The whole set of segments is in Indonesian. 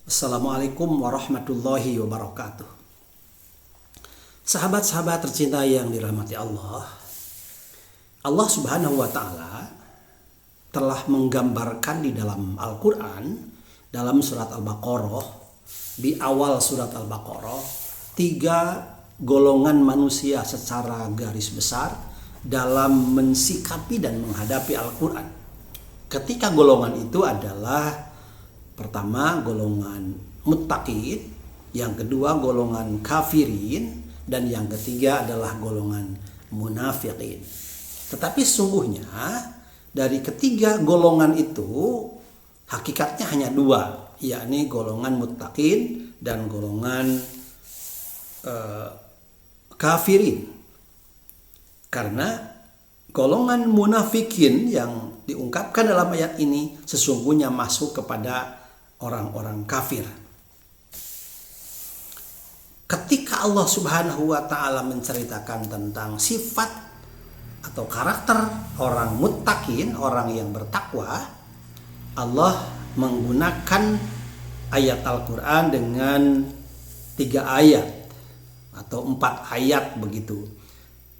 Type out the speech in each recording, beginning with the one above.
Assalamualaikum warahmatullahi wabarakatuh. Sahabat-sahabat tercinta yang dirahmati Allah, Allah Subhanahu wa Ta'ala telah menggambarkan di dalam Al-Quran, dalam surat Al-Baqarah, di awal surat Al-Baqarah, 3 golongan manusia secara garis besar dalam mensikapi dan menghadapi Al-Quran. Ketika golongan itu adalah pertama golongan muttaqin, yang kedua golongan kafirin, dan yang ketiga adalah golongan munafiqin. Tetapi sungguhnya dari ketiga golongan itu hakikatnya hanya 2, yakni golongan muttaqin dan golongan kafirin. Karena golongan munafikin yang diungkapkan dalam ayat ini sesungguhnya masuk kepada orang-orang kafir. Ketika Allah Subhanahu wa Ta'ala menceritakan tentang sifat atau karakter orang muttaqin, orang yang bertakwa, Allah menggunakan ayat Al-Quran dengan 3 ayat atau 4 ayat begitu.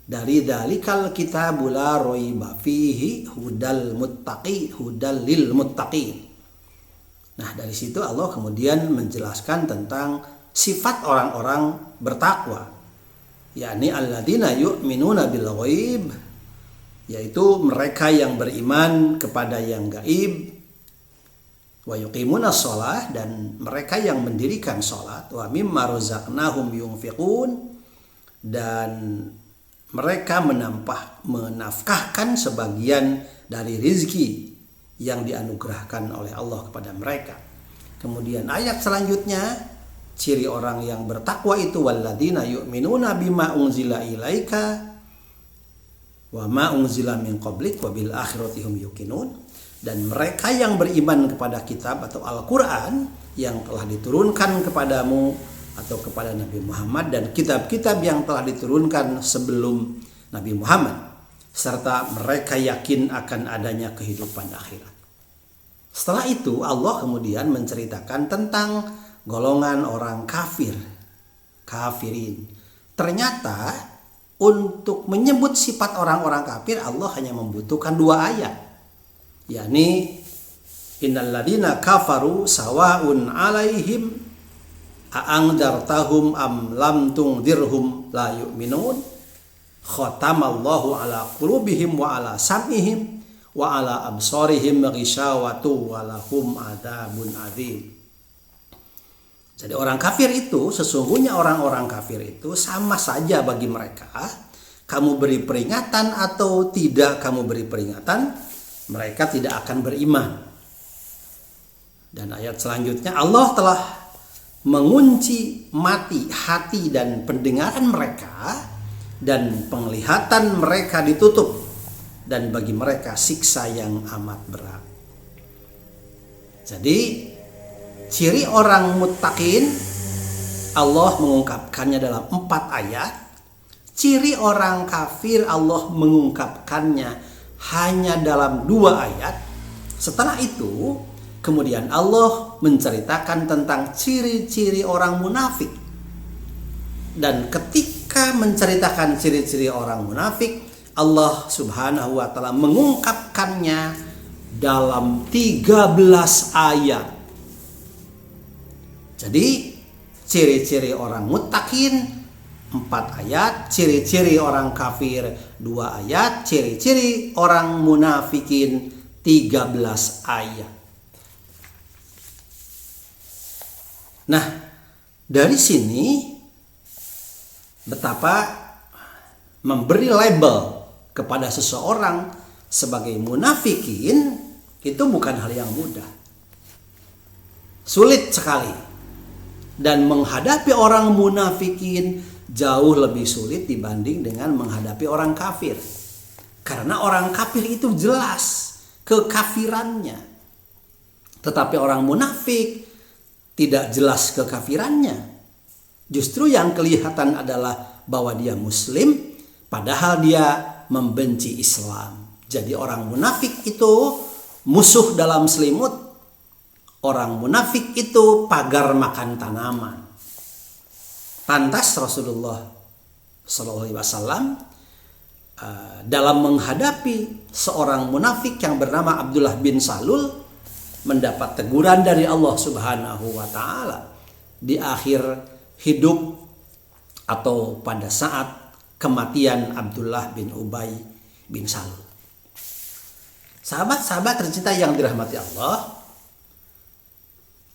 Dari dalikal kitabul la raiba fihi hudal lil muttaqin. Nah, dari situ Allah kemudian menjelaskan tentang sifat orang-orang bertakwa, yakni alladzina yu'minuna bil ghaib, yaitu mereka yang beriman kepada yang gaib, wa yuqimuna shalah, dan mereka yang mendirikan salat, wa mimma razaqnahum yunfiqun, dan mereka menafkahkan sebagian dari rizki yang dianugerahkan oleh Allah kepada mereka. Kemudian ayat selanjutnya, ciri orang yang bertakwa itu walladzina yu'minuna bima unzila ilaika wa ma unzila min qablik wa bil akhirati hum yuqinun, dan mereka yang beriman kepada kitab atau Al-Qur'an yang telah diturunkan kepadamu atau kepada Nabi Muhammad, dan kitab-kitab yang telah diturunkan sebelum Nabi Muhammad, serta mereka yakin akan adanya kehidupan akhirat. Setelah itu Allah kemudian menceritakan tentang golongan orang kafirin. Ternyata untuk menyebut sifat orang-orang kafir Allah hanya membutuhkan 2 ayat, yakni innal ladzina kafaru sawaun alaihim a'angdartahum am lam tungdirhum la yu'minun khatamallahu ala qulubihim wa ala sam'ihim wa ala absarihim ghishawatu wa lahum adzabun adzim. Jadi orang kafir itu, sesungguhnya orang-orang kafir itu sama saja bagi mereka, kamu beri peringatan atau tidak kamu beri peringatan, mereka tidak akan beriman. Dan ayat selanjutnya Allah telah mengunci mati, hati dan pendengaran mereka, dan penglihatan mereka ditutup, dan bagi mereka siksa yang amat berat. Jadi ciri orang muttaqin Allah mengungkapkannya dalam 4 ayat. Ciri orang kafir Allah mengungkapkannya hanya dalam 2 ayat. Setelah itu kemudian Allah menceritakan tentang ciri-ciri orang munafik. Dan ketika menceritakan ciri-ciri orang munafik, Allah Subhanahu wa Ta'ala mengungkapkannya dalam 13 ayat. Jadi ciri-ciri orang muttaqin 4 ayat, ciri-ciri orang kafir 2 ayat, ciri-ciri orang munafikin 13 ayat. Nah, dari sini betapa memberi label kepada seseorang sebagai munafikin itu bukan hal yang mudah. Sulit sekali. Dan menghadapi orang munafikin jauh lebih sulit dibanding dengan menghadapi orang kafir. Karena orang kafir itu jelas kekafirannya. Tetapi orang munafik tidak jelas kekafirannya. Justru yang kelihatan adalah bahwa dia muslim padahal dia membenci Islam. Jadi orang munafik itu musuh dalam selimut. Orang munafik itu pagar makan tanaman. Pantas Rasulullah SAW dalam menghadapi seorang munafik yang bernama Abdullah bin Salul mendapat teguran dari Allah Subhanahu wa taala di akhir hidup atau pada saat kematian Abdullah bin Ubay bin Salul. Sahabat-sahabat tercinta yang dirahmati Allah,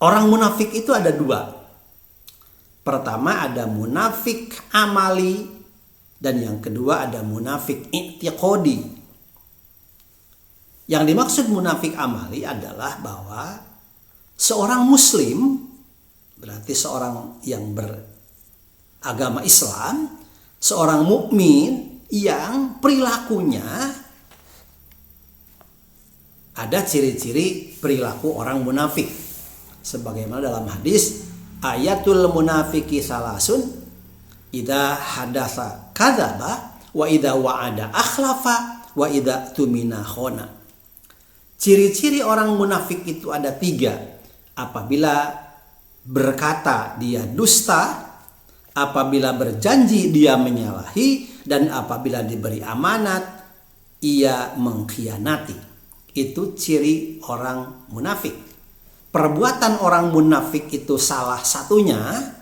orang munafik itu ada dua. Pertama ada munafik amali dan yang kedua ada munafik i'tiqadi. Yang dimaksud munafik amali adalah bahwa seorang muslim, berarti seorang yang beragama Islam, seorang mukmin yang perilakunya ada ciri-ciri perilaku orang munafik. Sebagaimana dalam hadis, ayatul munafiki salasun, idza hadasa kadzaba wa idza wa'ada akhlafa wa idza tumina khona. Ciri-ciri orang munafik itu ada 3. Apabila berkata dia dusta, apabila berjanji dia menyalahi, dan apabila diberi amanat ia mengkhianati. Itu ciri orang munafik. Perbuatan orang munafik itu salah satunya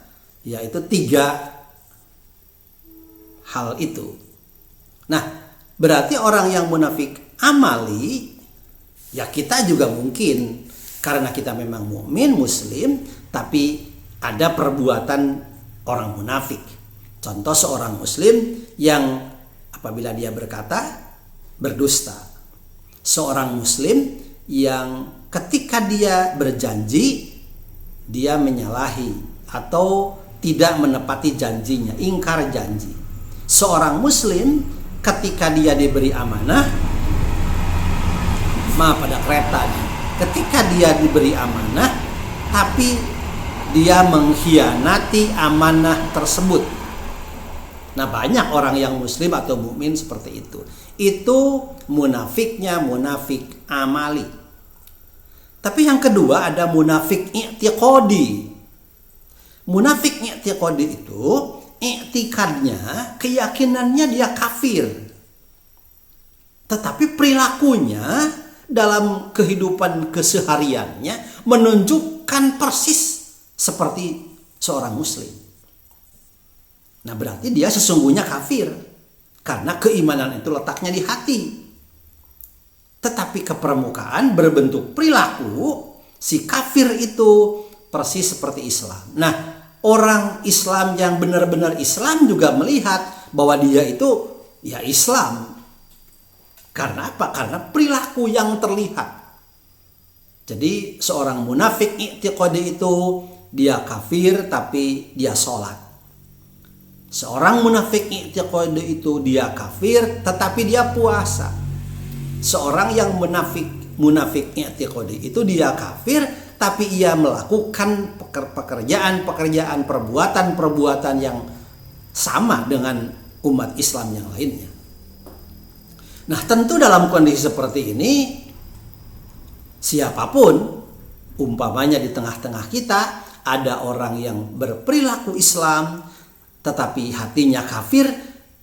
yaitu 3 hal itu. Nah, berarti orang yang munafik amali, ya kita juga mungkin karena kita memang mukmin muslim, tapi ada perbuatan orang munafik. Contoh seorang muslim yang apabila dia berkata berdusta. Seorang muslim yang ketika dia berjanji dia menyalahi atau tidak menepati janjinya, ingkar janji. Seorang muslim ketika dia diberi amanah, pada kereta, ketika dia diberi amanah tapi dia mengkhianati amanah tersebut. Nah, banyak orang yang muslim atau mukmin seperti itu. Itu munafiknya munafik amali. Tapi yang kedua ada munafik i'tiqadi. Munafik i'tiqadi itu i'tikadnya, keyakinannya dia kafir. Tetapi perilakunya dalam kehidupan kesehariannya menunjukkan persis seperti seorang muslim. Nah, berarti dia sesungguhnya kafir karena keimanan itu letaknya di hati. Tetapi ke permukaan berbentuk perilaku, si kafir itu persis seperti Islam. Nah, orang Islam yang benar-benar Islam juga melihat bahwa dia itu ya Islam. Karena apa? Karena perilaku yang terlihat. Jadi seorang munafik i'tiqadi itu dia kafir tapi dia sholat. Seorang munafik i'tiqadi itu dia kafir tetapi dia puasa. Seorang yang munafik i'tiqadi itu dia kafir tapi ia melakukan pekerjaan-pekerjaan, perbuatan-perbuatan yang sama dengan umat Islam yang lainnya. Nah, tentu dalam kondisi seperti ini, siapapun, umpamanya di tengah-tengah kita ada orang yang berperilaku Islam tetapi hatinya kafir,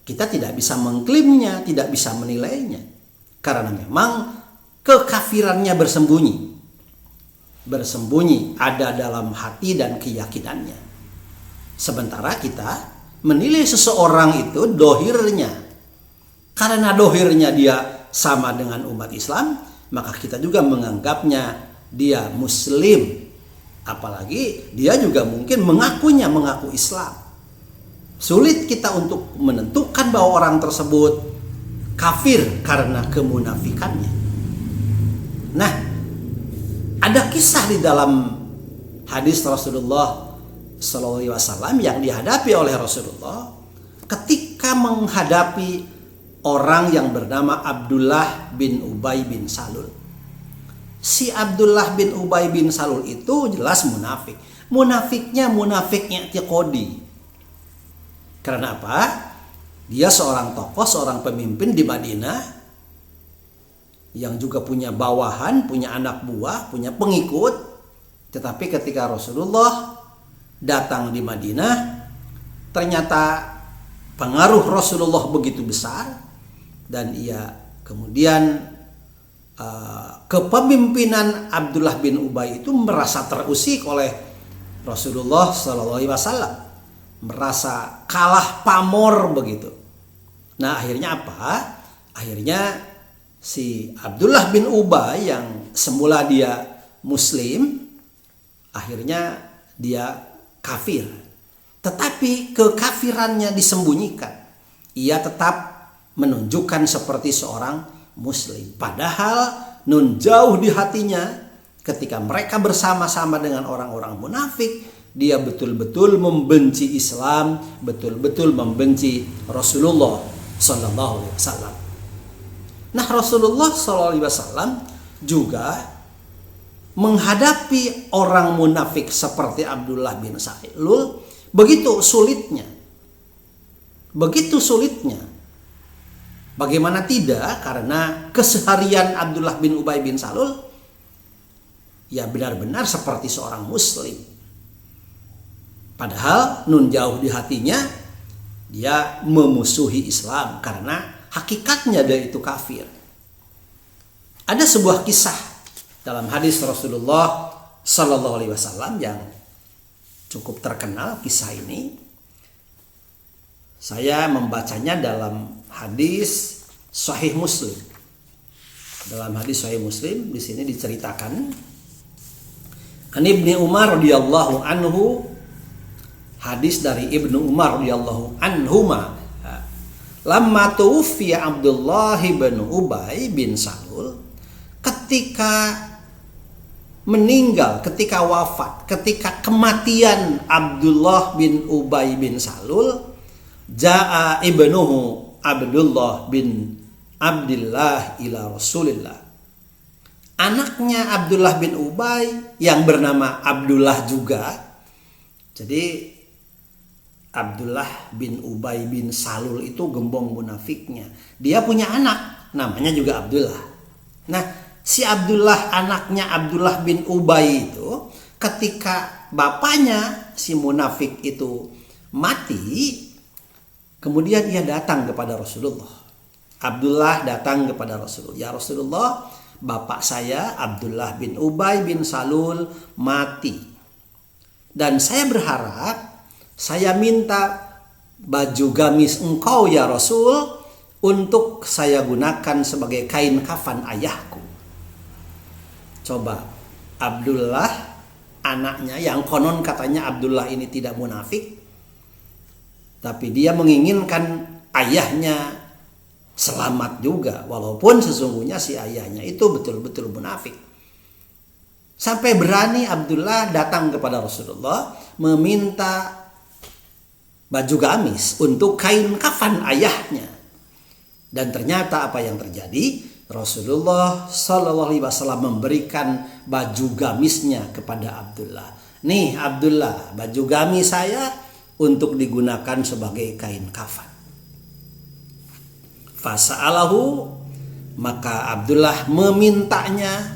kita tidak bisa mengklaimnya, tidak bisa menilainya. Karena memang kekafirannya bersembunyi ada dalam hati dan keyakinannya. Sementara kita menilai seseorang itu dohirnya. Karena dohirnya dia sama dengan umat Islam, maka kita juga menganggapnya dia muslim. Apalagi dia juga mungkin mengaku Islam. Sulit kita untuk menentukan bahwa orang tersebut kafir karena kemunafikannya. Nah, ada kisah di dalam hadis Rasulullah SAW yang dihadapi oleh Rasulullah ketika menghadapi orang yang bernama Abdullah bin Ubay bin Salul. Si Abdullah bin Ubay bin Salul itu jelas munafik. Munafiknya munafik i'tiqadi. Karena apa? Dia seorang tokoh, seorang pemimpin di Madinah yang juga punya bawahan, punya anak buah, punya pengikut. Tetapi ketika Rasulullah datang di Madinah, ternyata pengaruh Rasulullah begitu besar dan ia kemudian kepemimpinan Abdullah bin Ubay itu merasa terusik oleh Rasulullah SAW. Merasa kalah pamor begitu. Nah, akhirnya apa? Akhirnya si Abdullah bin Ubay yang semula dia muslim, akhirnya dia kafir. Tetapi kekafirannya disembunyikan. Ia tetap menunjukkan seperti seorang muslim. Padahal nun jauh di hatinya ketika mereka bersama-sama dengan orang-orang munafik, dia betul-betul membenci Islam, betul-betul membenci Rasulullah Sallallahu Alaihi Wasallam. Nah, Rasulullah Sallallahu Alaihi Wasallam juga menghadapi orang munafik seperti Abdullah bin Salul begitu sulitnya. Bagaimana tidak? Karena keseharian Abdullah bin Ubay bin Salul ya benar-benar seperti seorang muslim. Padahal nun jauh di hatinya dia memusuhi Islam karena hakikatnya dia itu kafir. Ada sebuah kisah dalam hadis Rasulullah Sallallahu Alaihi Wasallam yang cukup terkenal. Kisah ini saya membacanya dalam hadis Sahih Muslim. Dalam hadis Sahih Muslim di sini diceritakan An Ibnu Umar radhiyallahu anhu, hadis dari Ibnu Umar radhiyallahu anhuma, lamma tuwfiya Abdullah bin Ubay bin Salul, ketika meninggal, ketika wafat, ketika kematian Abdullah bin Ubay bin Salul, jaa ibnuhu Abdullah bin Abdillah ila Rasulillah. Anaknya Abdullah bin Ubay yang bernama Abdullah juga. Jadi Abdullah bin Ubay bin Salul itu gembong munafiknya. Dia punya anak, namanya juga Abdullah. Nah, si Abdullah, anaknya Abdullah bin Ubay itu, ketika bapaknya si munafik itu mati, kemudian ia datang kepada Rasulullah. Abdullah datang kepada Rasulullah. Ya Rasulullah, bapak saya Abdullah bin Ubay bin Salul mati. Dan saya berharap, saya minta baju gamis engkau ya Rasul untuk saya gunakan sebagai kain kafan ayahku. Coba, Abdullah anaknya yang konon katanya Abdullah ini tidak munafik, tapi dia menginginkan ayahnya selamat juga, walaupun sesungguhnya si ayahnya itu betul-betul munafik. Sampai berani Abdullah datang kepada Rasulullah meminta baju gamis untuk kain kafan ayahnya. Dan ternyata apa yang terjadi? Rasulullah Sallallahu Alaihi Wasallam memberikan baju gamisnya kepada Abdullah. Nih Abdullah, baju gamis saya untuk digunakan sebagai kain kafan. Fasa'alahu, maka Abdullah memintanya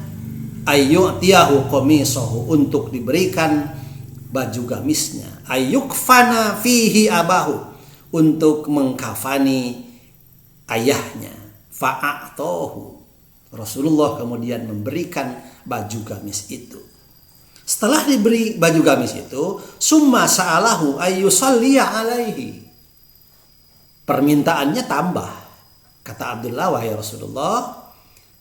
ayyutiyahu qamisahu, untuk diberikan baju gamisnya, ayyukfana fihi abahu, untuk mengkafani ayahnya. Fa'atohu, Rasulullah kemudian memberikan baju gamis itu. Setelah diberi baju gamis itu, summa sa'alahu ayyusalliya alaihi, permintaannya tambah. Kata Abdullah, wahai Rasulullah,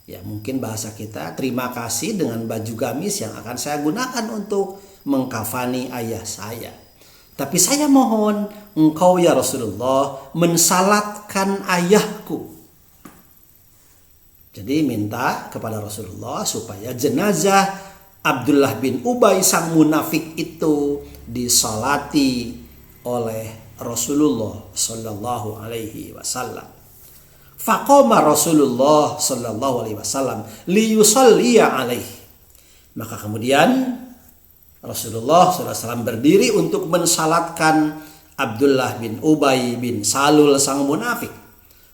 ya mungkin bahasa kita, terima kasih dengan baju gamis yang akan saya gunakan untuk mengkafani ayah saya. Tapi saya mohon engkau ya Rasulullah mensalatkan ayahku. Jadi minta kepada Rasulullah supaya jenazah Abdullah bin Ubay sang munafik itu disalati oleh Rasulullah sallallahu alaihi wasallam. Faqama Rasulullah sallallahu alaihi wasallam liyusalliya alaihi. Maka kemudian Rasulullah SAW berdiri untuk mensalatkan Abdullah bin Ubay bin Salul sang munafik.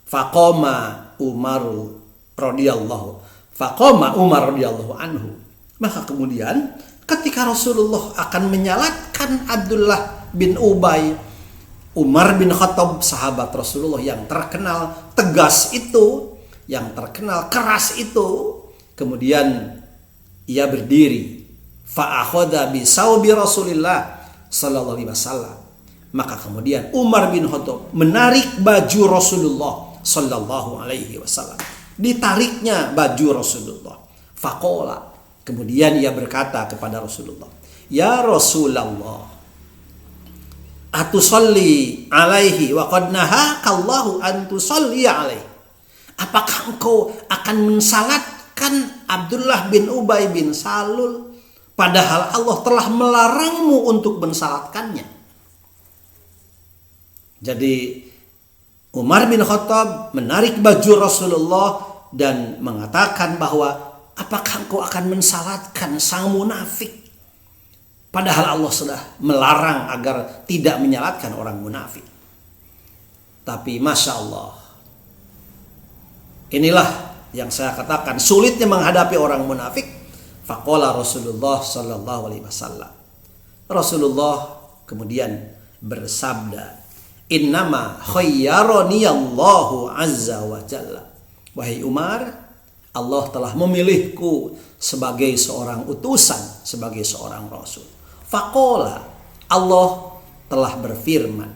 Faqama Umar radhiyallahu anhu. Maka kemudian ketika Rasulullah akan menyalatkan Abdullah bin Ubay, Umar bin Khattab sahabat Rasulullah yang terkenal tegas itu, yang terkenal keras itu, kemudian ia berdiri. Fa'akhadha bisawbi Rasulillah sallallahu alaihi wasallam. Maka kemudian Umar bin Khattab menarik baju Rasulullah sallallahu alaihi wasallam. Ditariknya baju Rasulullah. Faqala, kemudian ia berkata kepada Rasulullah, "Ya Rasulullah, atusalli alaihi wa qad nahakallahu an tusalli alaihi." Apakah engkau akan mensalatkan Abdullah bin Ubay bin Salul padahal Allah telah melarangmu untuk mensalatkannya? Jadi Umar bin Khattab menarik baju Rasulullah dan mengatakan bahwa apakah engkau akan mensalatkan sang munafik padahal Allah sudah melarang agar tidak menyalatkan orang munafik. Tapi Masya Allah, inilah yang saya katakan sulitnya menghadapi orang munafik. Faqala Rasulullah sallallahu alaihi wasallam. Rasulullah kemudian bersabda, "Innama khayyarani Allahu azza wa jalla." Wahai Umar, Allah telah memilihku sebagai seorang utusan, sebagai seorang rasul. Faqala, Allah telah berfirman,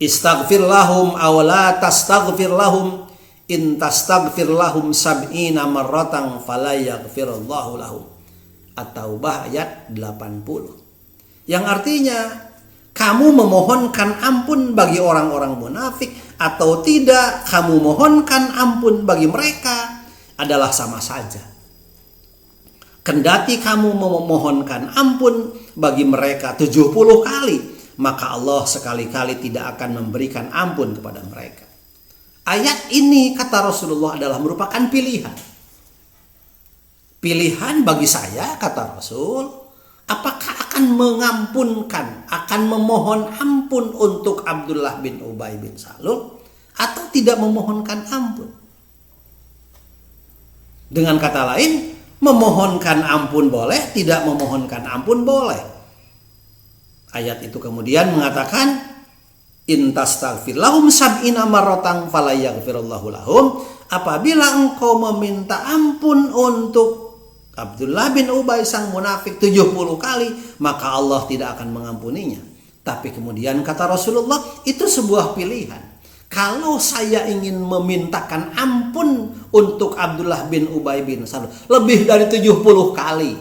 "Istaghfir lahum aw la tastaghfir lahum. In tastaghfir lahum sab'ina marratan fala yaghfirullahu lahum." At-Taubah ayat 80. Yang artinya, kamu memohonkan ampun bagi orang-orang munafik atau tidak kamu mohonkan ampun bagi mereka adalah sama saja. Kendati kamu memohonkan ampun bagi mereka 70 kali, maka Allah sekali-kali tidak akan memberikan ampun kepada mereka. Ayat ini kata Rasulullah adalah merupakan pilihan. Pilihan bagi saya, kata Rasul, apakah akan mengampunkan, akan memohon ampun untuk Abdullah bin Ubay bin Salul atau tidak memohonkan ampun. Dengan kata lain, memohonkan ampun boleh, tidak memohonkan ampun boleh. Ayat itu kemudian mengatakan, "In tastaghfir lahum sab'ina marratan fala yaghfirullahu lahum." Apabila engkau meminta ampun untuk Abdullah bin Ubay sang munafik 70 kali, maka Allah tidak akan mengampuninya. Tapi kemudian kata Rasulullah, itu sebuah pilihan. Kalau saya ingin memintakan ampun untuk Abdullah bin Ubay bin Salul lebih dari 70 kali,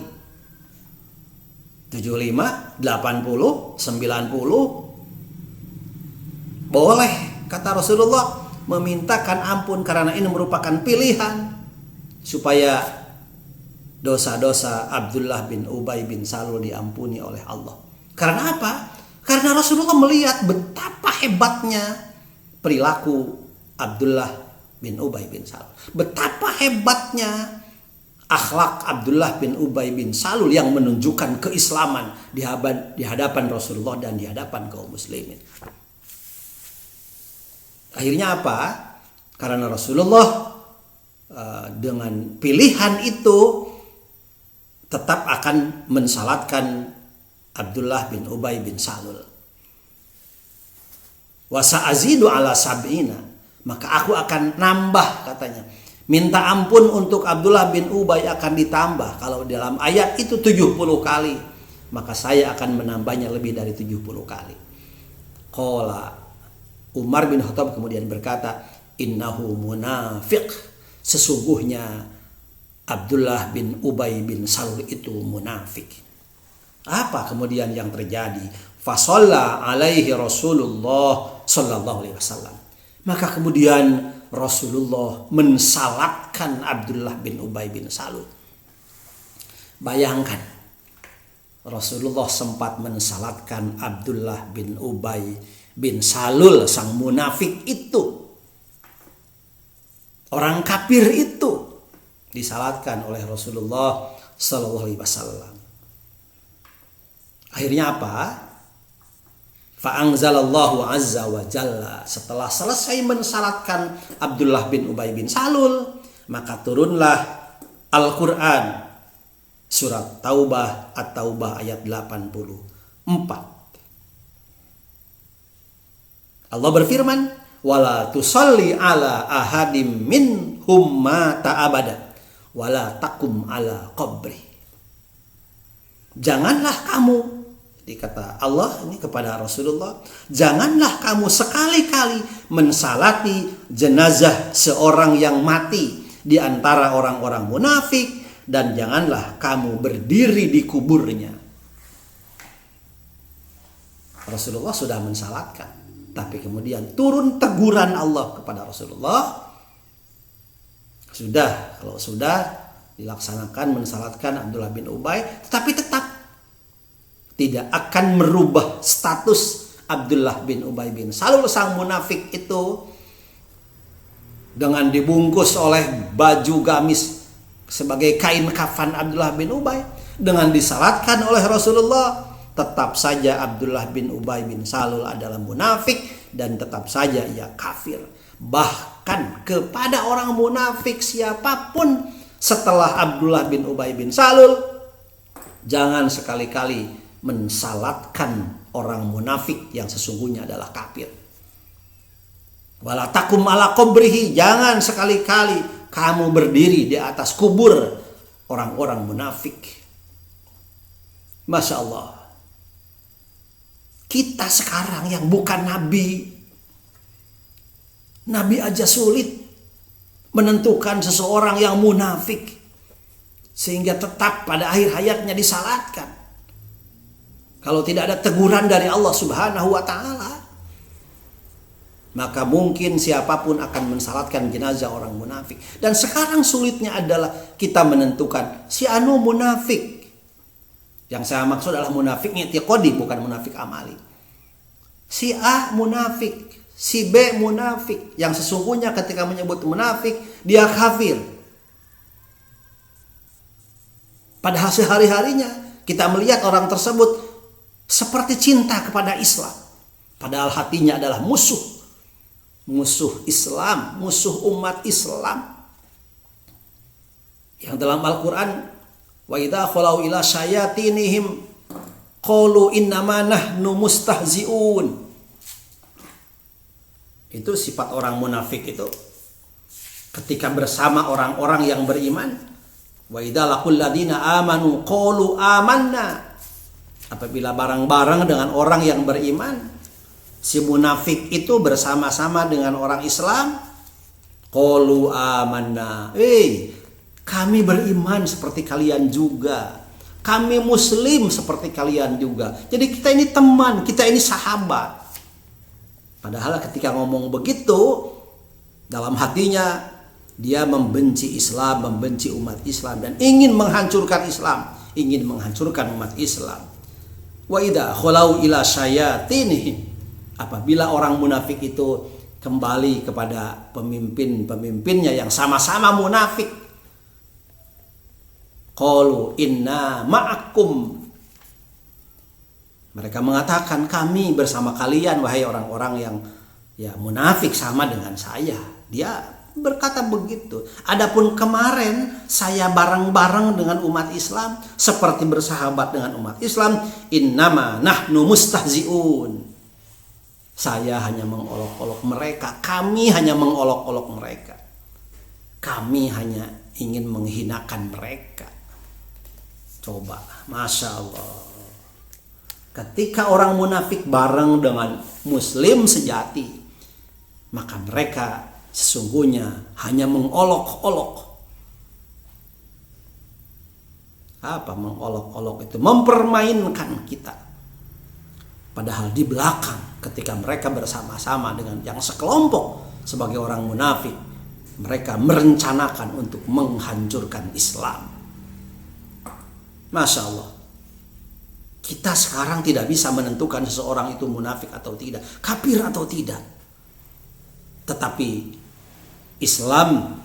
75, 80, 90, boleh, kata Rasulullah, memintakan ampun karena ini merupakan pilihan supaya dosa-dosa Abdullah bin Ubay bin Salul diampuni oleh Allah. Karena apa? Karena Rasulullah melihat betapa hebatnya perilaku Abdullah bin Ubay bin Salul. Betapa hebatnya akhlak Abdullah bin Ubay bin Salul yang menunjukkan keislaman di hadapan Rasulullah dan di hadapan kaum muslimin. Akhirnya apa? Karena Rasulullah dengan pilihan itu tetap akan mensalatkan Abdullah bin Ubay bin Salul. Wa sa'azidu ala sab'ina, maka aku akan nambah, katanya. Minta ampun untuk Abdullah bin Ubay akan ditambah. Kalau dalam ayat itu 70 kali, maka saya akan menambahnya lebih dari 70 kali. Qala Umar bin Khattab kemudian berkata, "Innahu munafiq." Sesungguhnya Abdullah bin Ubay bin Salul itu munafik. Apa kemudian yang terjadi? Fasalla alaihi Rasulullah sallallahu alaihi wasallam. Maka kemudian Rasulullah mensalatkan Abdullah bin Ubay bin Salul. Bayangkan, Rasulullah sempat mensalatkan Abdullah bin Ubay bin Salul, sang munafik itu. Orang kafir itu disalatkan oleh Rasulullah sallallahu alaihi wasallam. Akhirnya apa? Fa'anzalallahu azza wa jalla, setelah selesai mensalatkan Abdullah bin Ubay bin Salul, maka turunlah Al-Quran, surat Taubah, At-Taubah ayat 84. Allah berfirman, wala tusalli ala ahadim minhum mata abada wala takum ala qabri. Janganlah kamu, dikata Allah ini kepada Rasulullah, janganlah kamu sekali-kali mensalati jenazah seorang yang mati di antara orang-orang munafik, dan janganlah kamu berdiri di kuburnya. Rasulullah sudah mensalatkan, tapi kemudian turun teguran Allah kepada Rasulullah. Kalau sudah dilaksanakan mensalatkan Abdullah bin Ubay, tetapi tetap tidak akan merubah status Abdullah bin Ubay bin Salul, sang munafik itu, dengan dibungkus oleh baju gamis sebagai kain kafan Abdullah bin Ubay, dengan disalatkan oleh Rasulullah. Tetap saja Abdullah bin Ubay bin Salul adalah munafik dan tetap saja ia kafir. Bahkan kepada orang munafik siapapun setelah Abdullah bin Ubay bin Salul, jangan sekali-kali mensalatkan orang munafik yang sesungguhnya adalah kafir. Wala takum ala qabrihi, jangan sekali-kali kamu berdiri di atas kubur orang-orang munafik. Masya Allah, kita sekarang yang bukan nabi aja sulit menentukan seseorang yang munafik sehingga tetap pada akhir hayatnya disalatkan. Kalau tidak ada teguran dari Allah Subhanahu wa taala, maka mungkin siapapun akan mensalatkan jenazah orang munafik. Dan sekarang sulitnya adalah kita menentukan si anu munafik. Yang saya maksud adalah munafik i'tiqadi, bukan munafik amali. Si A munafik, si B munafik, yang sesungguhnya ketika menyebut munafik dia kafir. Padahal sehari-harinya kita melihat orang tersebut seperti cinta kepada Islam, padahal hatinya adalah musuh Islam, musuh umat Islam. Yang dalam Al-Quran, wa idza khalau ila syayatinihim qalu innama nahnu mustahzi'un. Itu sifat orang munafik itu. Ketika bersama orang-orang yang beriman, wa idza laqul ladina amanu qalu amanna. Apabila bareng-bareng dengan orang yang beriman, si munafik itu bersama-sama dengan orang Islam, qalu amanna, kami beriman seperti kalian juga, kami muslim seperti kalian juga, jadi kita ini teman, kita ini sahabat. Padahal ketika ngomong begitu, dalam hatinya dia membenci Islam, membenci umat Islam, dan ingin menghancurkan Islam, ingin menghancurkan umat Islam. Wa idza khalau ila syayatinihim, apabila orang munafik itu kembali kepada pemimpin-pemimpinnya yang sama-sama munafik, qalu inna ma'akum, mereka mengatakan kami bersama kalian wahai orang-orang yang munafik sama dengan saya. Dia berkata begitu. Adapun kemarin saya bareng-bareng dengan umat Islam, seperti bersahabat dengan umat Islam, innama nahnu mustahzi'un, saya hanya mengolok-olok mereka, kami hanya mengolok-olok mereka, kami hanya ingin menghinakan mereka. Coba, Masya Allah, ketika orang munafik bareng dengan muslim sejati, maka mereka sesungguhnya hanya mengolok-olok. Apa mengolok-olok itu? Mempermainkan kita. Padahal di belakang ketika mereka bersama-sama dengan yang sekelompok sebagai orang munafik, mereka merencanakan untuk menghancurkan Islam. Masya Allah. Kita sekarang tidak bisa menentukan seseorang itu munafik atau tidak, kafir atau tidak. Tetapi Islam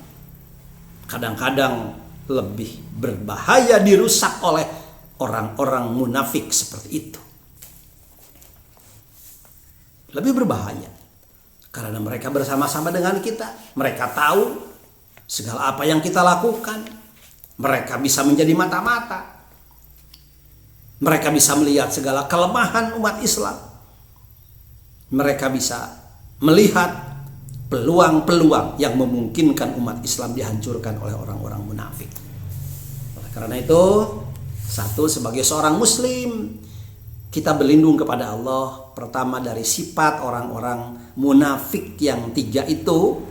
kadang-kadang lebih berbahaya dirusak oleh orang-orang munafik seperti itu. Lebih berbahaya. Karena mereka bersama-sama dengan kita. Mereka tahu segala apa yang kita lakukan. Mereka bisa menjadi mata-mata. Mereka bisa melihat segala kelemahan umat Islam. Mereka bisa melihat peluang-peluang yang memungkinkan umat Islam dihancurkan oleh orang-orang munafik. Oleh karena itu, satu, sebagai seorang muslim, kita berlindung kepada Allah. Pertama, dari sifat orang-orang munafik yang 3 itu.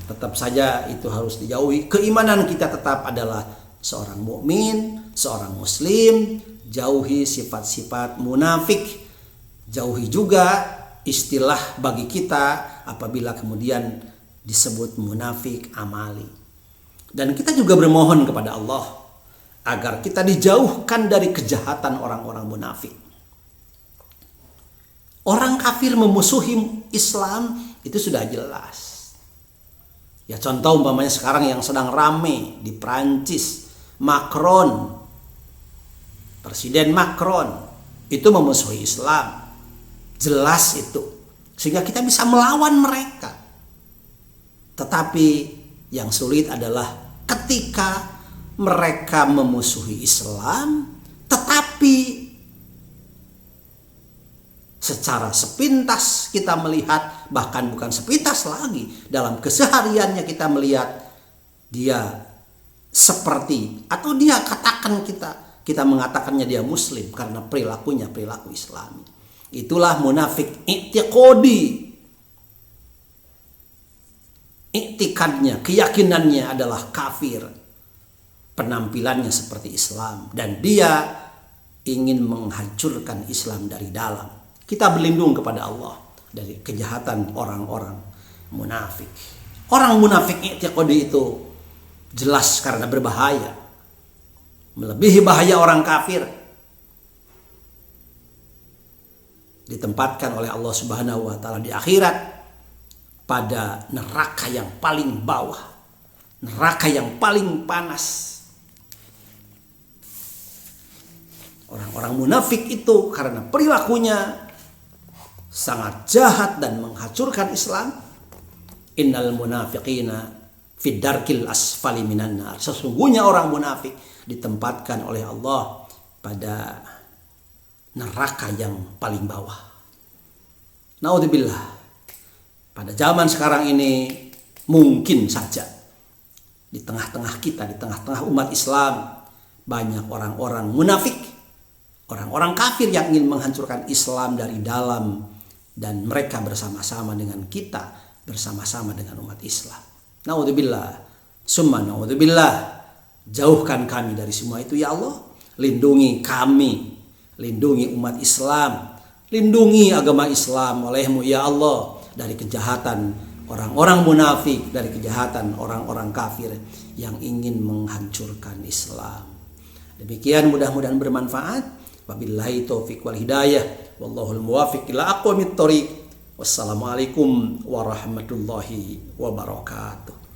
Tetap saja itu harus dijauhi. Keimanan kita tetap adalah seorang mukmin, seorang muslim. Jauhi sifat-sifat munafik. Jauhi juga istilah bagi kita apabila kemudian disebut munafik amali. Dan kita juga bermohon kepada Allah agar kita dijauhkan dari kejahatan orang-orang munafik. Orang kafir memusuhi Islam itu sudah jelas. Ya, contoh umpamanya sekarang yang sedang rame di Prancis, Presiden Macron itu memusuhi Islam. Jelas itu. Sehingga kita bisa melawan mereka. Tetapi yang sulit adalah ketika mereka memusuhi Islam, tetapi secara sepintas kita melihat, bahkan bukan sepintas lagi, dalam kesehariannya kita melihat dia seperti, atau dia katakan kita mengatakannya dia muslim karena perilakunya perilaku Islami. Itulah munafik i'tiqadi. I'tikadnya, keyakinannya adalah kafir. Penampilannya seperti Islam dan dia ingin menghancurkan Islam dari dalam. Kita berlindung kepada Allah dari kejahatan orang-orang munafik. Orang munafik i'tiqadi itu jelas karena berbahaya. Melebihi bahaya orang kafir. Ditempatkan oleh Allah Subhanahu wa taala di akhirat pada neraka yang paling bawah, neraka yang paling panas. Orang-orang munafik itu karena perilakunya sangat jahat dan menghancurkan Islam. Innal munafiqina fid darkil asfali minan nar. Sesungguhnya orang munafik ditempatkan oleh Allah pada neraka yang paling bawah. Naudzubillah. Pada zaman sekarang ini mungkin saja di tengah-tengah kita, di tengah-tengah umat Islam, banyak orang-orang munafik, orang-orang kafir yang ingin menghancurkan Islam dari dalam, dan mereka bersama-sama dengan kita, bersama-sama dengan umat Islam. Naudzubillah, summa naudzubillah. Jauhkan kami dari semua itu ya Allah. Lindungi kami, lindungi umat Islam, lindungi agama Islam oleh-Mu ya Allah dari kejahatan orang-orang munafik, dari kejahatan orang-orang kafir yang ingin menghancurkan Islam. Demikian, mudah-mudahan bermanfaat. Wabillahi taufiq wal hidayah. Wallahul muwafiq ila aqwamit thoriq. Wassalamualaikum warahmatullahi wabarakatuh.